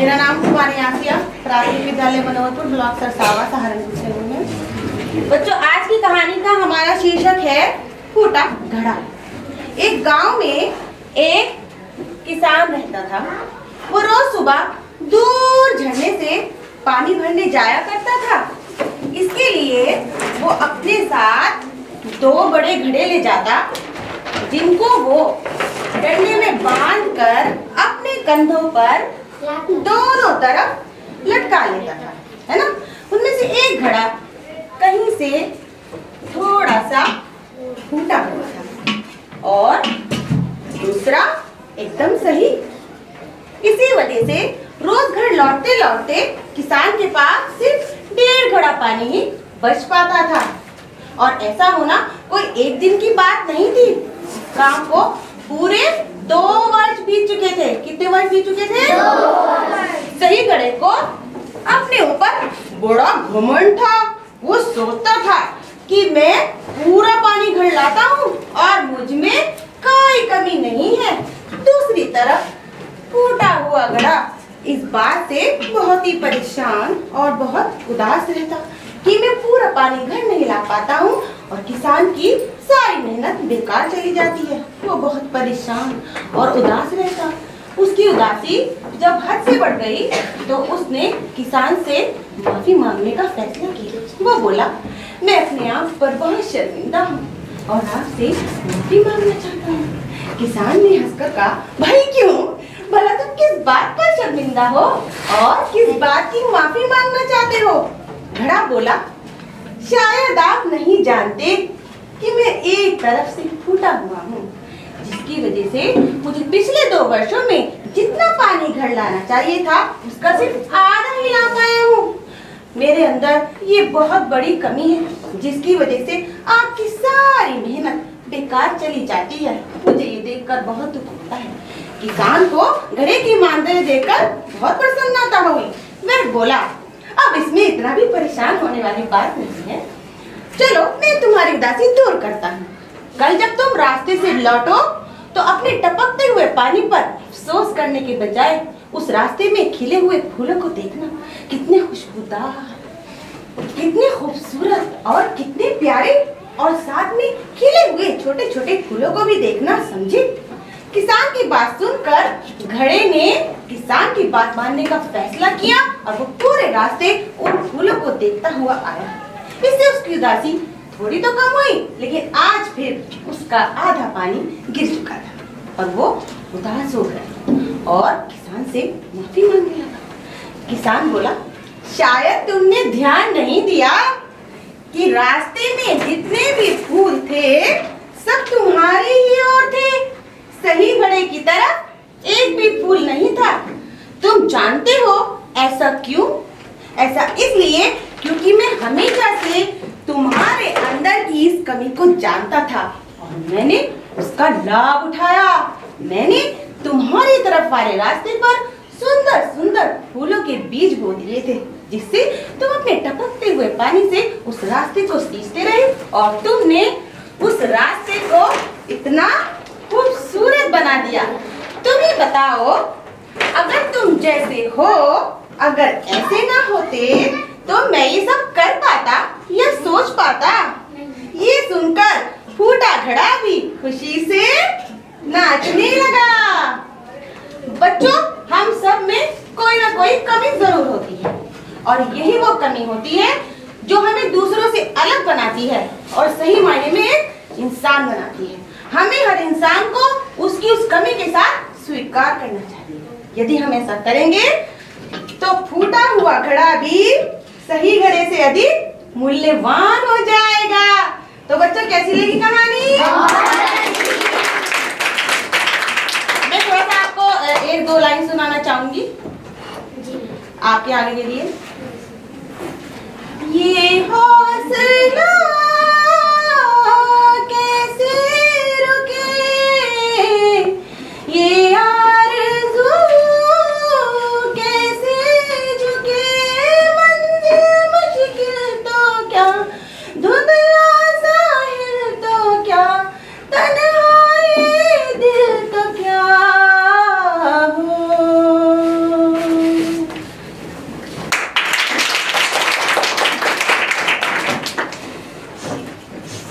मेरा नाम कुमारी आसिया, प्राथमिक विद्यालय मनोहरपुर, ब्लॉक सरसावा, सहारनपुर से हूँ मैं। बच्चों, आज की कहानी का हमारा शीर्षक है फूटा घड़ा। एक गांव में एक किसान रहता था। वो रोज सुबह दूर झरने से पानी भरने जाया करता था। इसके लिए वो अपने साथ 2 बड़े घड़े ले जाता, जिनको वो डंडे में बांधकर अपने कंधों पर दोनों तरफ लटका लेता था, है ना। उनमें से एक घड़ा कहीं से थोड़ा सा फूटा हुआ था और दूसरा एकदम सही। इसी वजह से रोज घर लौटते लौटते किसान के पास सिर्फ 1.5 घड़ा पानी ही बच पाता था। और ऐसा होना कोई एक दिन की बात नहीं थी। काम को पूरे 2 वर्ष बीत चुके थे। कितने वर्ष बीत चुके थे? 2 वर्ष। सही घड़े को अपने ऊपर बड़ा घमंड था। वो सोचता था कि मैं पूरा पानी घर लाता हूँ और मुझ में कोई कमी नहीं है। दूसरी तरफ फूटा हुआ घड़ा इस बात से बहुत ही परेशान और बहुत उदास रहता कि मैं पूरा पानी घर नहीं ला पाता हूँ और किसान की सारी मेहनत बेकार चली जाती है। वो बहुत परेशान और उदास रहता। उसकी उदासी जब हद से बढ़ गई तो उसने किसान से माफी मांगने का फैसला किया। वो बोला, मैं अपने आप पर बहुत शर्मिंदा हूँ और आपसे माफी मांगना चाहता हूँ। किसान ने हंसकर कहा, भाई क्यों? भला तुम किस बात पर शर्मिंदा हो और किस बात की माफी मांगना चाहते हो? घड़ा बोला, शायद आप नहीं जानते कि मैं एक तरफ से फूटा हुआ हूँ, जिसकी वजह से मुझे पिछले 2 वर्षों में जितना पानी घर लाना चाहिए था उसका सिर्फ आधा ही ला पाया हूँ। मेरे अंदर ये बहुत बड़ी कमी है, जिसकी वजह से आपकी सारी मेहनत बेकार चली जाती है। मुझे ये देखकर बहुत दुख होता है। किसान को घड़े की मानदेय देकर बहुत प्रसन्नता हुई। वह बोला, अब इसमें इतना भी परेशान होने वाली बात नहीं है। चलो मैं तुम्हारी उदासी दूर करता हूँ। कल जब तुम रास्ते से लौटो तो अपने टपकते हुए पानी पर अफसोस करने के बजाय उस रास्ते में खिले हुए फूलों को देखना। कितने खुशबूदार, कितने खूबसूरत और कितने प्यारे, और साथ में खिले हुए छोटे छोटे फूलों को भी देखना, समझे। किसान की बात सुनकर घड़े ने किसान की बात मानने का फैसला किया और वो पूरे रास्ते उन फूलों को देखता हुआ आया। इससे उसकी उदासी थोड़ी तो कम हुई, लेकिन आज फिर उसका आधा पानी गिर चुका था और वो उदास हो गया और किसान से माफी मांगने लगा। किसान बोला, शायद तुमने ध्यान नहीं दिया कि रास्ते में जितने भी फूल थे सब तुम्हारी ही ओर थे। सही घड़े की तरफ एक भी फूल नहीं था। तुम जानते हो ऐसा क्यों? ऐसा इसलिए क्योंकि मैं हमेशा से तुम्हारे अंदर की इस कमी को जानता था और मैंने उसका लाभ उठाया। मैंने तुम्हारी तरफ वाले रास्ते पर सुंदर सुंदर फूलों के बीज बो दिए थे, जिससे तुम अपने टपकते हुए पानी से उस रास्ते को सींचते रहे और तुमने उस रास्ते को इतना खूबसूरत बना दिया। तुम ही बताओ, अगर तुम जैसे हो, अगर ऐसे ना होते तो मैं ये सब कर पाता या सोच पाता? ये सुनकर फूटा घड़ा भी खुशी से नाचने लगा। बच्चों, हम सब में कोई ना कोई कमी जरूर होती है और यही वो कमी होती है जो हमें दूसरों से अलग बनाती है और सही मायने में एक इंसान बनाती है। हमें हर इंसान को उसकी उस कमी के साथ स्वीकार करना चाहिए। यदि हम ऐसा करेंगे तो फूटा हुआ घड़ा भी सही घड़े से अधिक मूल्यवान हो जाएगा। तो बच्चों, कैसी लगी कहानी? मैं थोड़ा सा आपको 1-2 लाइन सुनाना चाहूंगी आपके आगे के लिए। ये हौसला